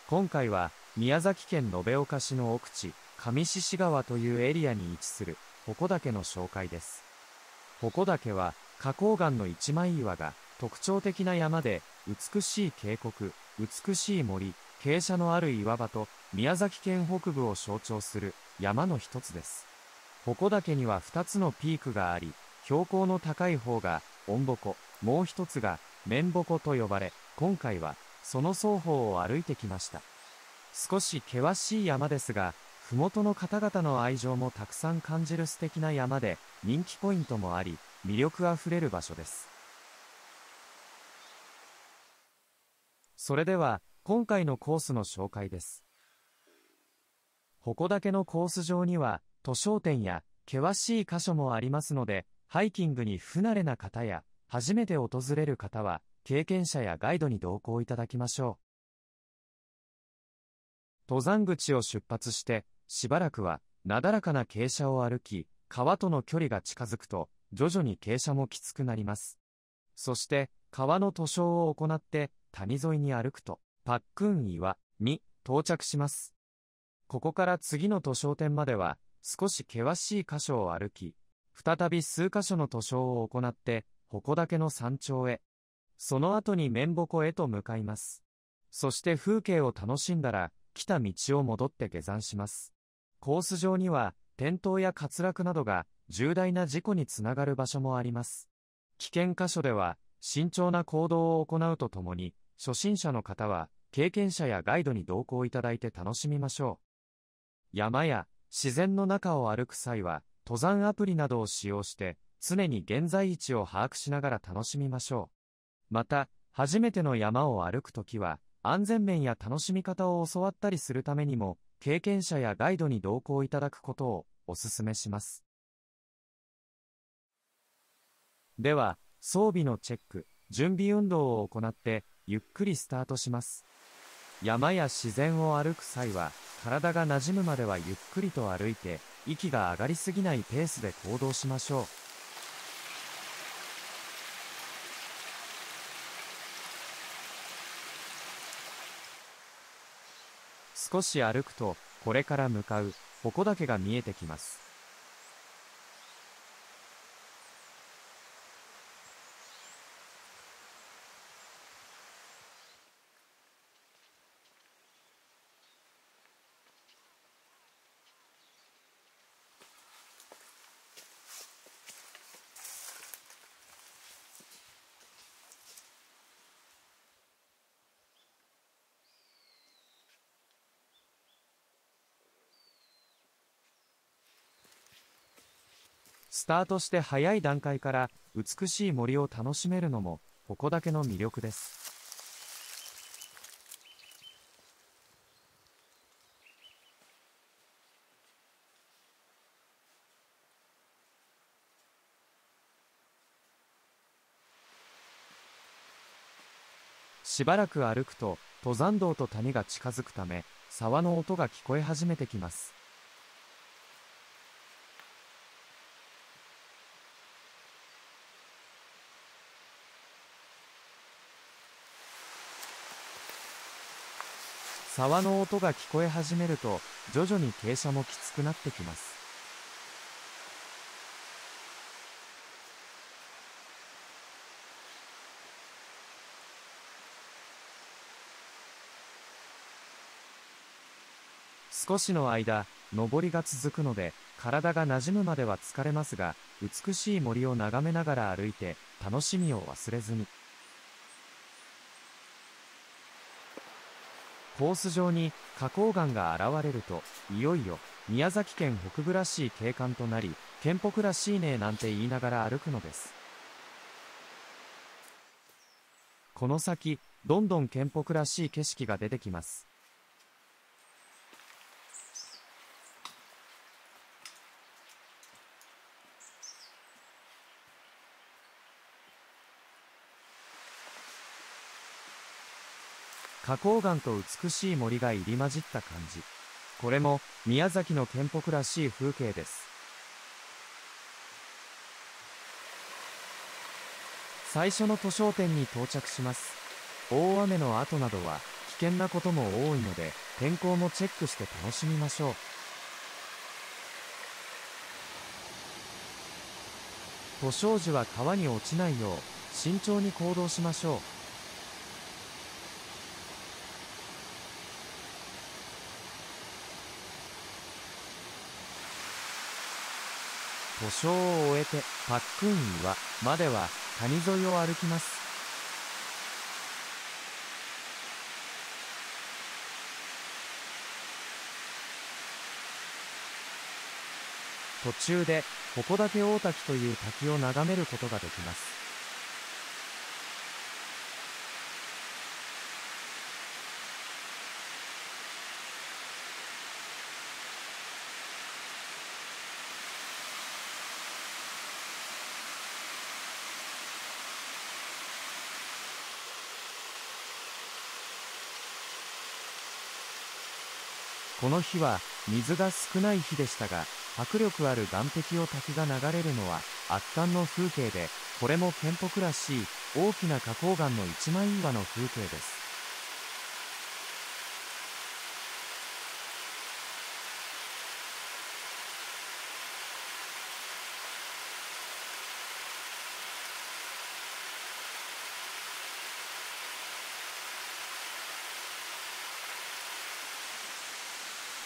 今回は宮崎県延岡市の奥地、上獅子川というエリアに位置する鉾岳の紹介です。鉾岳は花崗岩の一枚岩が特徴的な山で、美しい渓谷、美しい森、傾斜のある岩場と宮崎県北部を象徴する山の一つです。鉾岳には2つのピークがあり、標高の高い方が御鉾、もう一つが面鉾と呼ばれ、今回はその双方を歩いてきました。少し険しい山ですが、麓の方々の愛情もたくさん感じる素敵な山で、人気ポイントもあり、魅力あふれる場所です。それでは、今回のコースの紹介です。鉾岳のコース上には、図書店や険しい箇所もありますので、ハイキングに不慣れな方や、初めて訪れる方は、経験者やガイドに同行いただきましょう。登山口を出発して、しばらくは、なだらかな傾斜を歩き、川との距離が近づくと、徐々に傾斜もきつくなります。そして、川の塗装を行って、谷沿いに歩くと、パックン岩に到着します。ここから次の図書店までは、少し険しい箇所を歩き、再び数箇所の塗装を行って、鉾岳の山頂へ。その後に面鉾へと向かいます。そして風景を楽しんだら、来た道を戻って下山します。コース上には、転倒や滑落などが重大な事故につながる場所もあります。危険箇所では、慎重な行動を行うとともに、初心者の方は、経験者やガイドに同行いただいて楽しみましょう。山や自然の中を歩く際は、登山アプリなどを使用して、常に現在位置を把握しながら楽しみましょう。また、初めての山を歩くときは、安全面や楽しみ方を教わったりするためにも、経験者やガイドに同行いただくことをお勧めします。では、装備のチェック、準備運動を行って、ゆっくりスタートします。山や自然を歩く際は、体が馴染むまではゆっくりと歩いて、息が上がりすぎないペースで行動しましょう。少し歩くと、これから向かう鉾岳が見えてきます。スタートして早い段階から美しい森を楽しめるのも鉾岳の魅力です。しばらく歩くと登山道と谷が近づくため、沢の音が聞こえ始めてきます。沢の音が聞こえ始めると、徐々に傾斜もきつくなってきます。少しの間、登りが続くので、体が馴染むまでは疲れますが、美しい森を眺めながら歩いて、楽しみを忘れずに。コース上に花崗岩が現れると、いよいよ宮崎県北部らしい景観となり、県北らしいねなんて言いながら歩くのです。この先、どんどん県北らしい景色が出てきます。花崗岩と美しい森が入り混じった感じ。これも宮崎の県北らしい風景です。最初の図書店に到着します。大雨の後などは険なことも多いので、天候もチェックして楽しみましょう。塗装時は川に落ちないよう、慎重に行動しましょう。塗装を終えて、パックン岩までは谷沿いを歩きます。途中で、鉾岳大滝という滝を眺めることができます。この日は水が少ない日でしたが、迫力ある岸壁を滝が流れるのは圧巻の風景で、これも県北らしい大きな花崗岩の一枚岩の風景です。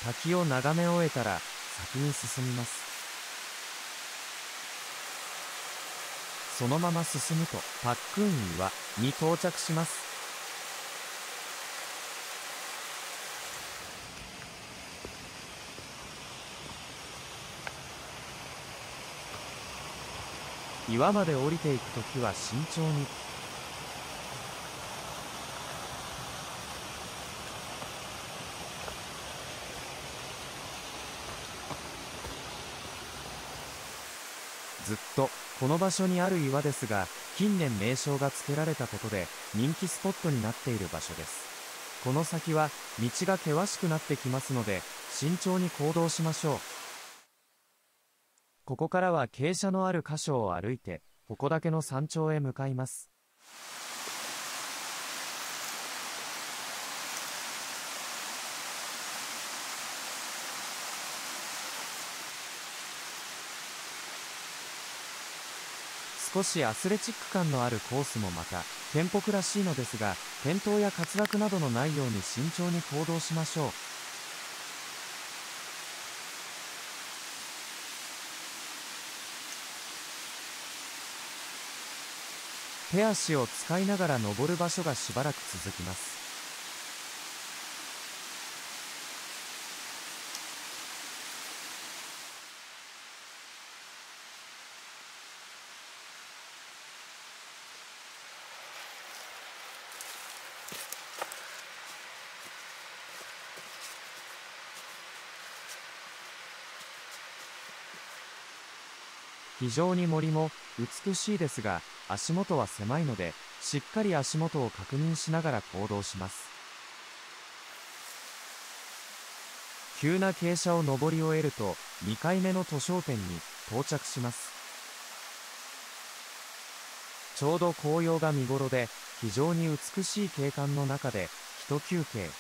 滝を眺め終えたら先に進みます。そのまま進むとパックン岩に到着します。岩まで降りていくときは慎重に。ずっとこの場所にある岩ですが、近年名称が付けられたことで人気スポットになっている場所です。この先は道が険しくなってきますので、慎重に行動しましょう。ここからは傾斜のある箇所を歩いて鉾岳の山頂へ向かいます。少しアスレチック感のあるコースもまた県北らしいのですが、転倒や滑落などのないように慎重に行動しましょう。手足を使いながら登る場所がしばらく続きます。非常に森も美しいですが、足元は狭いので、しっかり足元を確認しながら行動します。急な傾斜を登り終えると、2回目の図書点に到着します。ちょうど紅葉が見頃で、非常に美しい景観の中で、一休憩。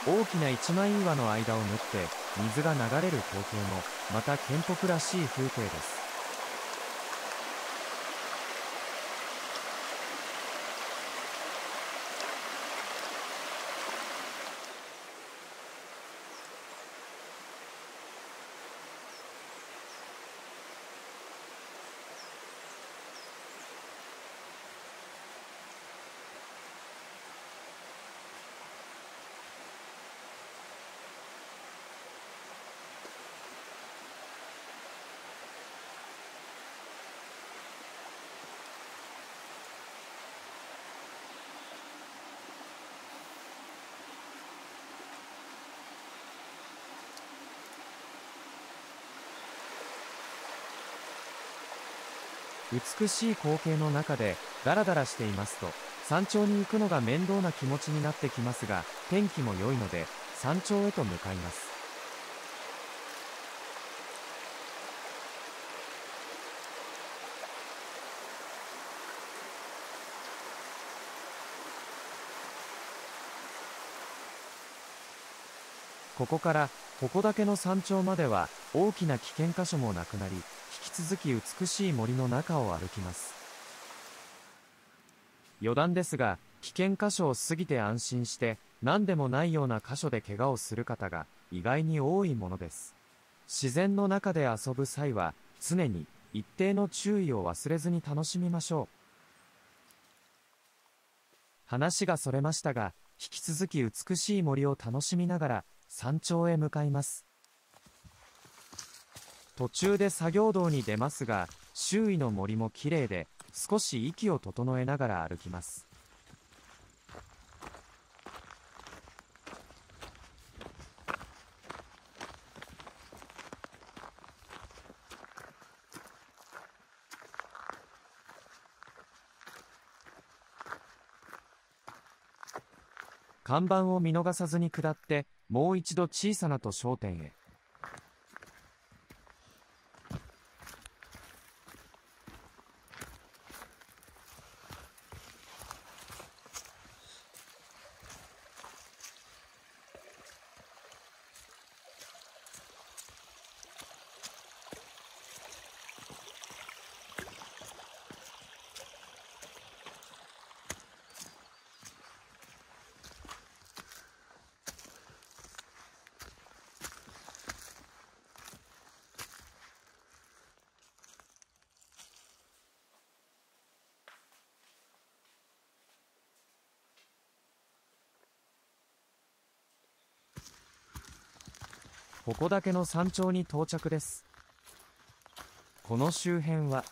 大きな一枚岩の間を縫って水が流れる光景もまた県北らしい風景です。美しい光景の中でダラダラしていますと、山頂に行くのが面倒な気持ちになってきますが、天気も良いので山頂へと向かいます。ここから鉾岳の山頂までは大きな危険箇所もなくなり、引き続き美しい森の中を歩きます。余談ですが、危険箇所を過ぎて安心して何でもないような箇所で怪我をする方が意外に多いものです。自然の中で遊ぶ際は常に一定の注意を忘れずに楽しみましょう。話がそれましたが、引き続き美しい森を楽しみながら山頂へ向かいます。途中で作業道に出ますが、周囲の森も綺麗で少し息を整えながら歩きます。看板を見逃さずに下って、もう一度小さなと商店へ。鉾岳の山頂に到着です。この周辺は、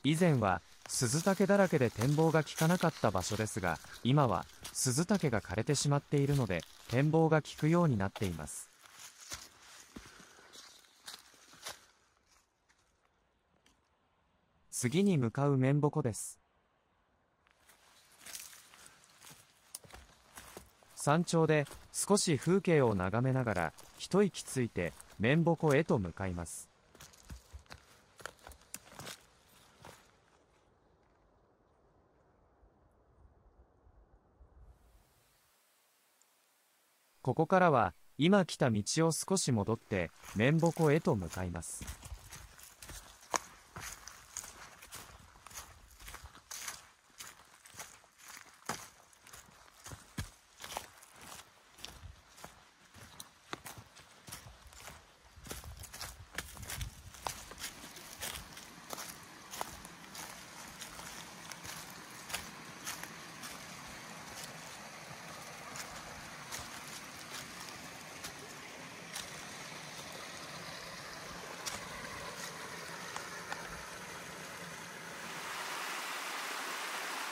以前は鈴竹だらけで展望が効かなかった場所ですが、今は鈴竹が枯れてしまっているので、展望が効くようになっています。次に向かう面鉾です。山頂で少し風景を眺めながら一息ついて面鉾へと向かいます。ここからは今来た道を少し戻って面鉾へと向かいます。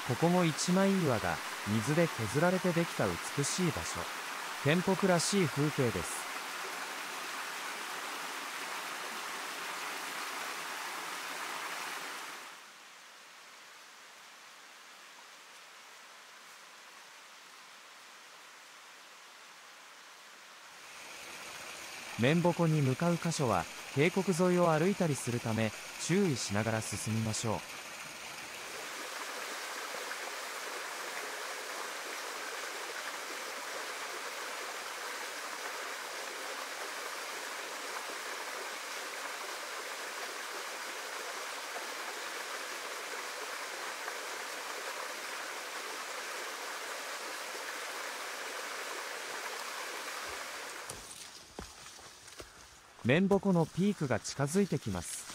ここも一枚岩が水で削られてできた美しい場所。天北らしい風景です。面鉾に向かう箇所は渓谷沿いを歩いたりするため注意しながら進みましょう。面鉾のピークが近づいてきます。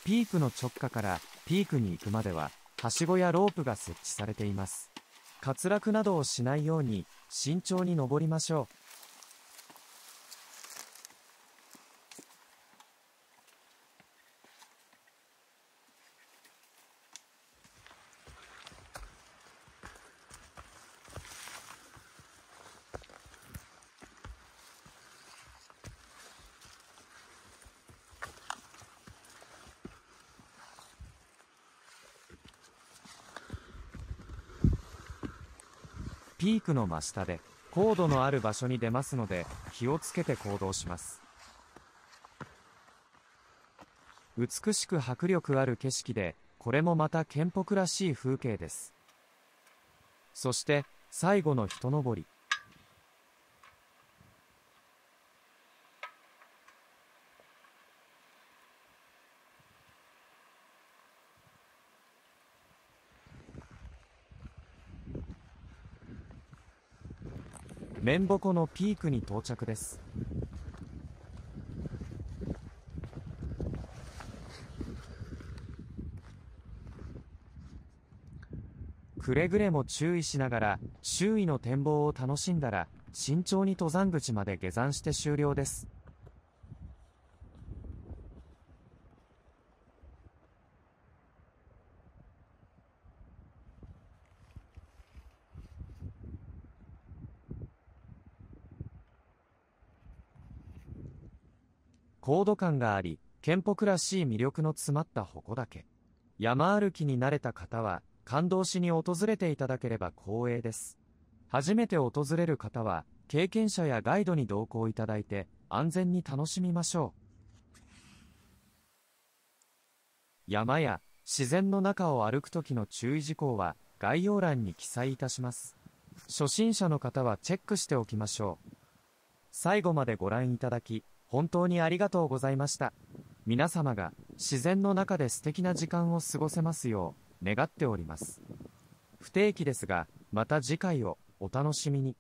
ピークの直下からピークに行くまでは、はしごやロープが設置されています。滑落などをしないように慎重に登りましょう。ピークの真下で高度のある場所に出ますので気をつけて行動します。美しく迫力ある景色で、これもまた県北らしい風景です。そして最後の一登り。面鉾のピークに到着です。くれぐれも注意しながら周囲の展望を楽しんだら、慎重に登山口まで下山して終了です。高度感があり、県北らしい魅力の詰まった鉾岳。山歩きに慣れた方は、感動しに訪れていただければ光栄です。初めて訪れる方は、経験者やガイドに同行いただいて、安全に楽しみましょう。山や自然の中を歩くときの注意事項は、概要欄に記載いたします。初心者の方はチェックしておきましょう。最後までご覧いただき、本当にありがとうございました。皆様が自然の中で素敵な時間を過ごせますよう願っております。不定期ですが、また次回をお楽しみに。